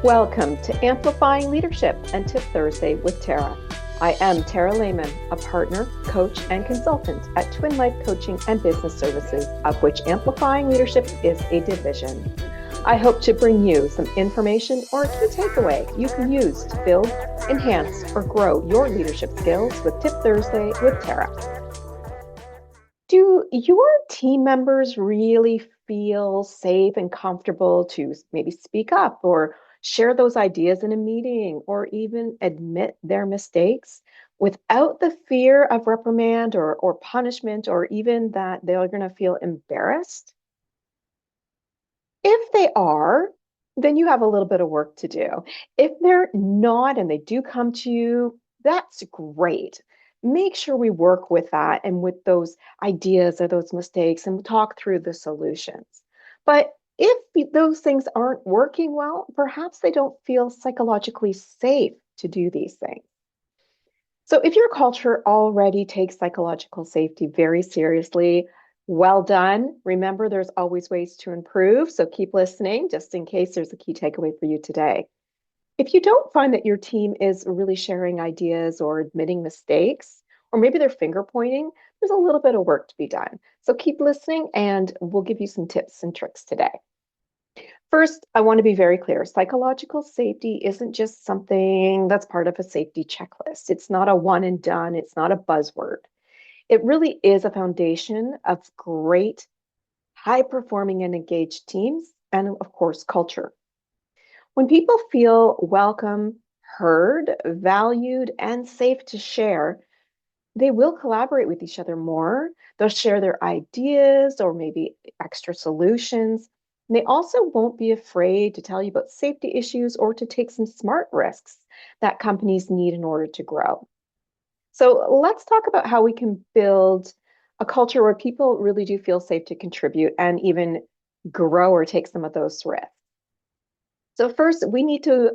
Welcome to Amplifying Leadership and Tip Thursday with Tara. I am Tara Lehman, a partner, coach, and consultant at Twin Life Coaching and Business Services, of which Amplifying Leadership is a division. I hope to bring you some information or a key takeaway you can use to build, enhance, or grow your leadership skills with Tip Thursday with Tara. Do your team members really feel safe and comfortable to maybe speak up or share those ideas in a meeting or even admit their mistakes without the fear of reprimand or punishment or even that they're going to feel embarrassed? If they are, then you have a little bit of work to do. If they're not and they do come to you, that's great. Make sure we work with that and with those ideas or those mistakes and talk through the solutions. But if those things aren't working well, perhaps they don't feel psychologically safe to do these things. So if your culture already takes psychological safety very seriously, well done. Remember, there's always ways to improve. So keep listening just in case there's a key takeaway for you today. If you don't find that your team is really sharing ideas or admitting mistakes, or maybe they're finger pointing, there's a little bit of work to be done. So keep listening and we'll give you some tips and tricks today. First, I want to be very clear. Psychological safety isn't just something that's part of a safety checklist. It's not a one and done. It's not a buzzword. It really is a foundation of great, high performing and engaged teams, and of course, culture. When people feel welcome, heard, valued, and safe to share, they will collaborate with each other more. They'll share their ideas or maybe extra solutions. And they also won't be afraid to tell you about safety issues or to take some smart risks that companies need in order to grow. So let's talk about how we can build a culture where people really do feel safe to contribute and even grow or take some of those risks. So first, we need to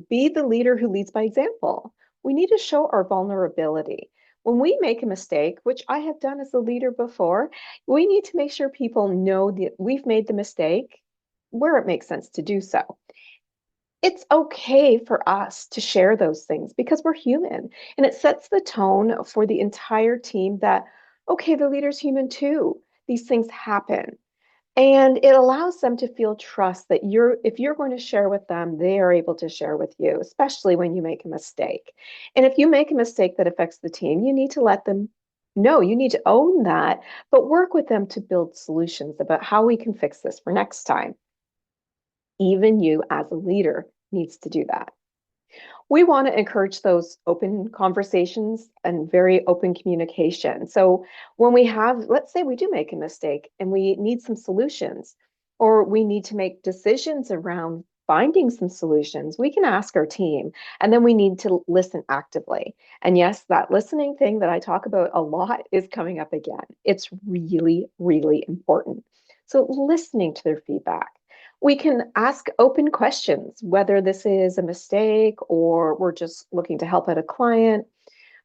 be the leader who leads by example. We need to show our vulnerability. When we make a mistake, which I have done as a leader before, we need to make sure people know that we've made the mistake where it makes sense to do so. It's okay for us to share those things because we're human, and it sets the tone for the entire team that, okay, the leader's human too. These things happen. And it allows them to feel trust that if you're going to share with them, they are able to share with you, especially when you make a mistake. And if you make a mistake that affects the team, you need to let them know, you need to own that, but work with them to build solutions about how we can fix this for next time. Even you as a leader needs to do that. We want to encourage those open conversations and very open communication. So when we have, let's say we do make a mistake and we need some solutions, or we need to make decisions around finding some solutions, we can ask our team, and then we need to listen actively. And yes, that listening thing that I talk about a lot is coming up again. It's really, really important. So listening to their feedback. We can ask open questions, whether this is a mistake or we're just looking to help out a client.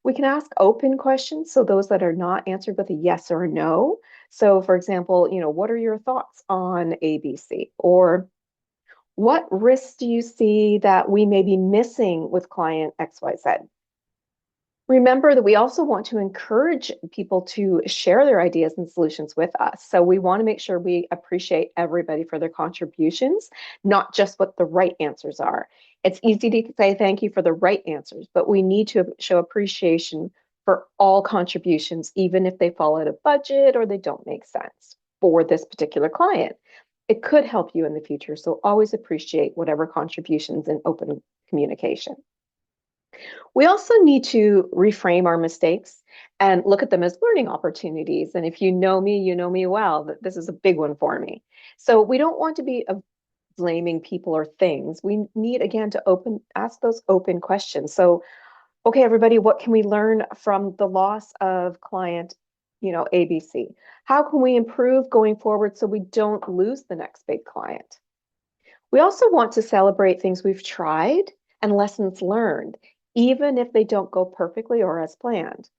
We can ask open questions, so those that are not answered with a yes or a no. So, for example, what are your thoughts on ABC? Or what risks do you see that we may be missing with client XYZ? Remember that we also want to encourage people to share their ideas and solutions with us. So we want to make sure we appreciate everybody for their contributions, not just what the right answers are. It's easy to say thank you for the right answers, but we need to show appreciation for all contributions, even if they fall out of budget or they don't make sense for this particular client. It could help you in the future. So always appreciate whatever contributions in open communication. We also need to reframe our mistakes and look at them as learning opportunities. And if you know me well, that this is a big one for me. So we don't want to be blaming people or things. We need, again, to ask those open questions. So, okay, everybody, what can we learn from the loss of client, ABC? How can we improve going forward so we don't lose the next big client? We also want to celebrate things we've tried and lessons learned, even if they don't go perfectly or as planned.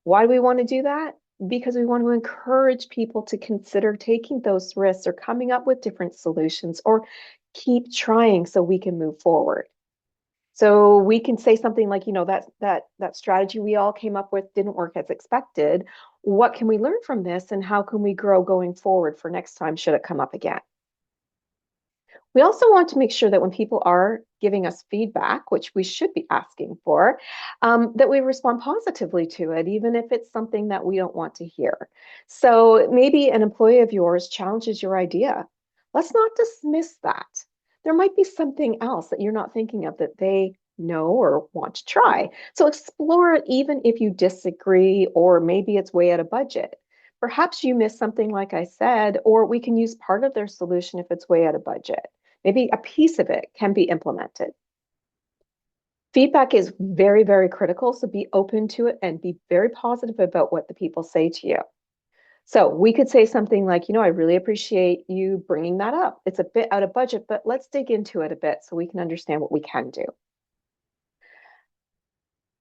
Why do we want to do that? Because we want to encourage people to consider taking those risks or coming up with different solutions or Keep trying so we can move forward. So we can say something like, that strategy we all came up with didn't work as expected. What can we learn from this and how can we grow going forward for next time should it come up again? We also want to make sure that when people are giving us feedback, which we should be asking for, that we respond positively to it, even if it's something that we don't want to hear. So maybe an employee of yours challenges your idea. Let's not dismiss that. There might be something else that you're not thinking of that they know or want to try. So explore it even if you disagree, or maybe it's way out of budget. Perhaps you missed something, like I said, or we can use part of their solution if it's way out of budget. Maybe a piece of it can be implemented. Feedback is very, very critical, so be open to it and be very positive about what the people say to you. So we could say something like, I really appreciate you bringing that up. It's a bit out of budget, but let's dig into it a bit so we can understand what we can do.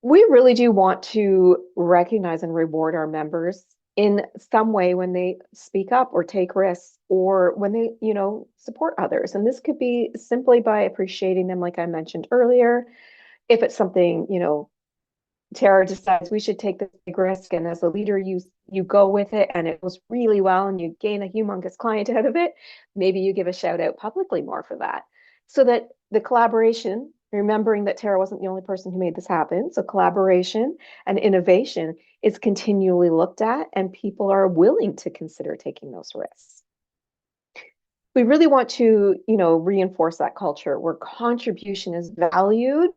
We really do want to recognize and reward our members in some way when they speak up or take risks or when they, support others. And this could be simply by appreciating them, like I mentioned earlier. If it's something, Tara decides we should take this big risk, and as a leader, you go with it, and it goes really well, and you gain a humongous client out of it. Maybe you give a shout out publicly more for that, so that the collaboration, remembering that Tara wasn't the only person who made this happen, so collaboration and innovation is continually looked at, and people are willing to consider taking those risks. We really want to, reinforce that culture where contribution is valued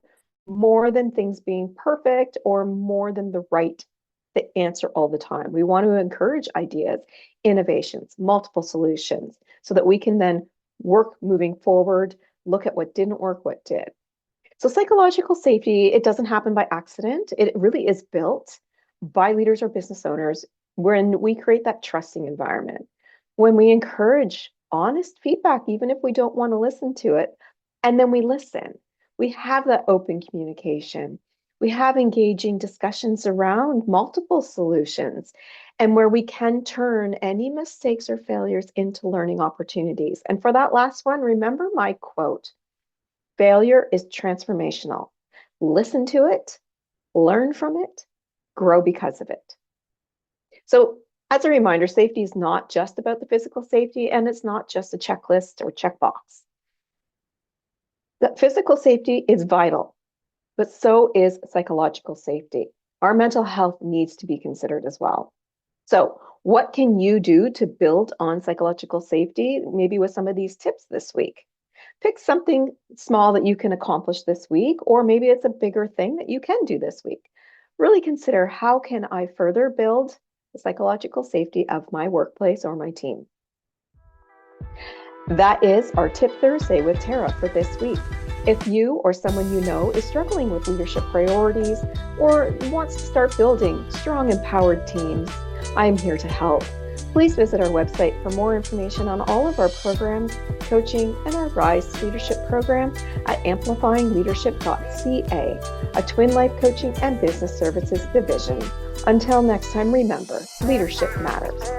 more than things being perfect or more than the answer all the time. We want to encourage ideas, innovations, multiple solutions, so that we can then work moving forward, look at what didn't work, what did. So psychological safety, it doesn't happen by accident. It really is built by leaders or business owners when we create that trusting environment, when we encourage honest feedback, even if we don't want to listen to it, and then we listen. We have that open communication. We have engaging discussions around multiple solutions, and where we can turn any mistakes or failures into learning opportunities. And for that last one, remember my quote: failure is transformational. Listen to it, learn from it, grow because of it. So as a reminder, safety is not just about the physical safety, and it's not just a checklist or checkbox. That physical safety is vital, but so is psychological safety. Our mental health needs to be considered as well. So what can you do to build on psychological safety, maybe with some of these tips this week? Pick something small that you can accomplish this week, or maybe it's a bigger thing that you can do this week. Really consider, how can I further build the psychological safety of my workplace or my team? That is our Tip Thursday with Tara for this week. If you or someone you know is struggling with leadership priorities or wants to start building strong, empowered teams, I'm here to help. Please visit our website for more information on all of our programs, coaching, and our Rise Leadership program at amplifyingleadership.ca, a Twin Life coaching and business services division. Until next time, remember, leadership matters.